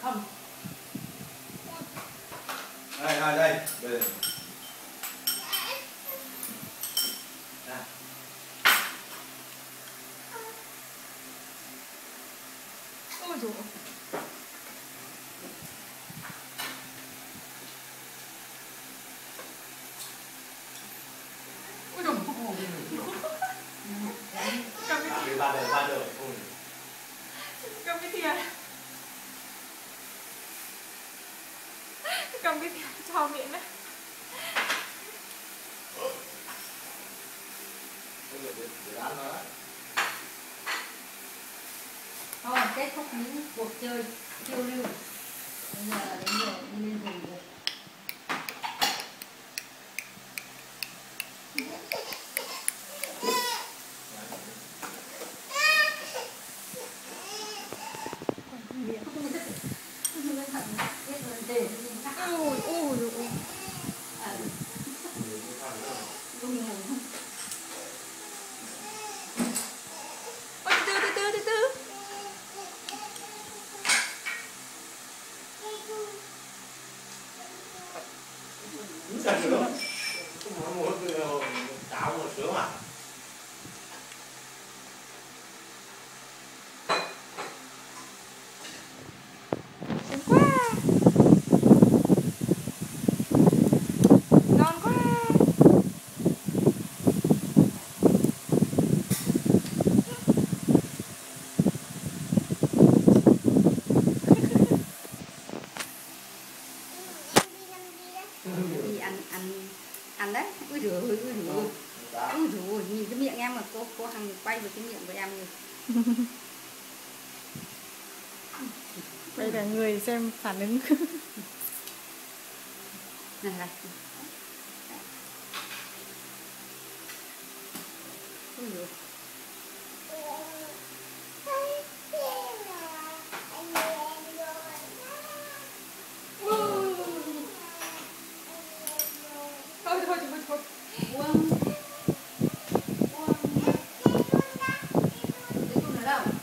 Không. Đây, đây, đây. Đây. Ôi dồi. Ôi dồi. Ba đời. Cầm cái thìa. Cầm cái thìa cho miệng đấy. Thôi kết thúc những cuộc chơi phiêu lưu. Bây giờ là đến giờ đi lên rừng rồi. Ôi ôi ôi. Ôi từ từ. Sao sướng? Mua táo mà sướng à? Sướng quá. Ngon quá. Đi ăn đấy. Ui giời ơi, ui giời ơi, nhìn cái miệng em mà cô Hằng quay với cái miệng của em như. Đây cả người xem phản ứng. Này này. Ui giời. Thôi. Uông.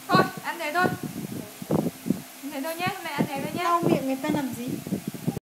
Thôi, ăn thế thôi. Ăn thế thôi nhé, mẹ ăn thế thôi nhé. Lau miệng người ta làm gì?